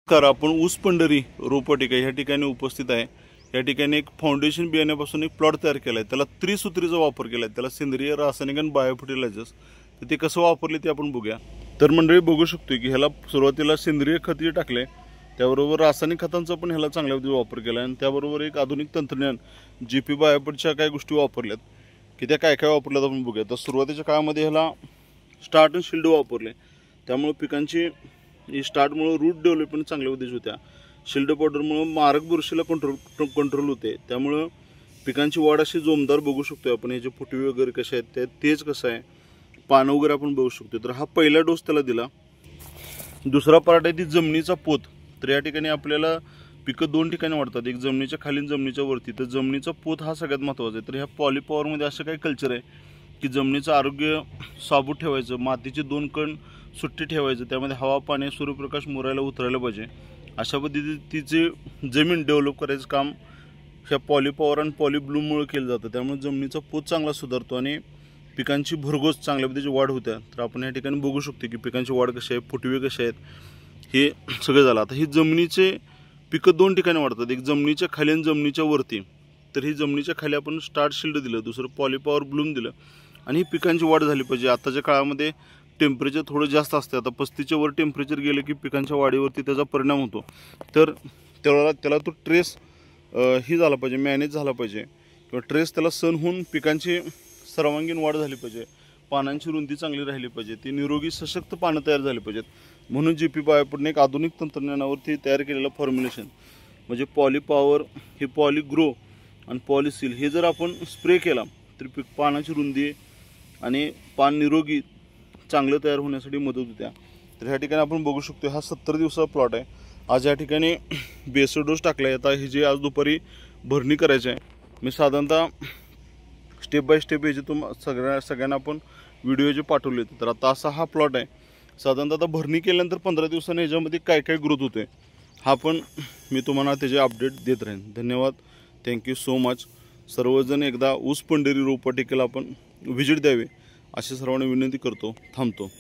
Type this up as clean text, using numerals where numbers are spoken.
आपण ऊस पंढरी रोपवाटिका ह्या ठिकाणी उपस्थित आहे। या ठिकाणी एक फाउंडेशन बियाण्यापासून एक प्लॉट तयार केला आहे। त्याला त्रिसूत्रीचा वापर केला आहे। त्याला सेंद्रिय, रासायनिक आणि बायो फर्टिलायझर्स तर ते कसं वापरले ते आपण बघूया। तर मंडळी बघू शकतो की ह्याला सुरुवातीला सेंद्रिय खत जे टाकले त्याबरोबर रासायनिक खतांचा पण ह्याला चांगल्या पद्धतीने वापर केला आणि त्याबरोबर एक आधुनिक तंत्रज्ञान जीपी बायोपटच्या काही गोष्टी वापरल्यात की त्या काय काय वापरल्यात आपण बघूया। तर सुरुवातीच्या काळामध्ये ह्याला स्टार्ट आणि शिल्ड वापरले, त्यामुळे पिकांची स्टार्टमुळे रूट डेव्हलपमेंट चांगल्या पद्धतीने होत्या। शिल्ड पावडरमुळे मारक बुरशीला कंट्रोल होते, त्यामुळे पिकांची वाढ अशी जोमदार बघू शकतो आपण। ह्याचे फुटवे वगैरे कसे आहेत, ते तेज कसं आहे, पानं वगैरे आपण बघू शकतो। तर हा पहिला डोस त्याला दिला। दुसरा पार्ट आहे ती जमिनीचा पोत। तर या ठिकाणी आपल्याला पिकं दोन ठिकाणी वाढतात, एक जमिनीच्या खाली आणि जमिनीच्या वरती। तर जमिनीचा पोत हा सगळ्यात महत्त्वाचा आहे। तर ह्या पॉलीपॉवरमध्ये असं काही कल्चर आहे की जमिनीचं आरोग्य साबूत ठेवायचं, मातीचे दोन कण सुट्टी ठेवायचं, त्यामध्ये हवा, पाणी, सूर्यप्रकाश मुरायला उतरायला पाहिजे। अशा पद्धतीचे जमीन डेव्हलप करायचं काम ह्या पॉलीपॉवर आणि पॉलीब्लूममुळे केलं जातं। त्यामुळे जमिनीचा पोत चांगला सुधारतो आणि पिकांची भरघोस चांगल्या पद्धतीची वाढ होते। तर आपण या ठिकाणी बघू शकतो की पिकांची वाढ कशी आहे, फुटवे कसे आहेत, हे सगळं झालं। आता ही जमिनीचे पिकं दोन ठिकाणी वाढतात, एक जमिनीच्या खाली आणि जमिनीच्या वरती। तर ही जमिनीच्या खाली आपण स्टार्ट शिल्ड दिलं, दुसरं पॉलीपॉवर ब्लूम दिलं आणि ही पिकांची वाढ झाली पाहिजे। आताच्या काळामध्ये टेम्परेचर थोडं जास्त असते, आता 35च्या वर टेम्परेचर गेलं की पिकांच्या वाढीवरती त्याचा परिणाम होतो। तर त्याला तो ट्रेस ही झाला पाहिजे, मॅनेज झाला पाहिजे किंवा ट्रेस त्याला सण होऊन पिकांची सर्वांगीण वाढ झाली पाहिजे, पानांची रुंदी चांगली राहिली पाहिजे, ती निरोगी सशक्त पानं तयार झाली पाहिजेत। म्हणून जीपी बायोपटने एक आधुनिक तंत्रज्ञानावरती तयार केलेलं फॉर्म्युलेशन म्हणजे पॉलीपॉवर, हे पॉलीग्रो आणि पॉलीसील हे जर आपण स्प्रे केला तर पानाची रुंदी आणि पान निरोगी चांगलं तयार होण्यासाठी मदत होत्या। तर ह्या ठिकाणी आपण बघू शकतो हा 70 दिवसाचा प्लॉट आहे। आज या ठिकाणी बेसर डोस टाकला आहे। आता ही जी आज दुपारी भरणी करायची आहे, मी साधारणतः स्टेप बाय स्टेप याचे सगळ्यांना आपण व्हिडिओ जे पाठवले। तर आता असा हा प्लॉट आहे। साधारणतः आता भरणी केल्यानंतर 15 दिवसांनी ह्याच्यामध्ये काय काय ग्रोथ होते हा पण मी तुम्हाला त्याचे अपडेट देत राहीन। धन्यवाद, थँक्यू सो मच। सर्वजण एकदा ऊस पंढरी रोपवाटिकेला आपण व्हिजिट द्यावे अशी सर्वांना विनंती करतो। थांबतो।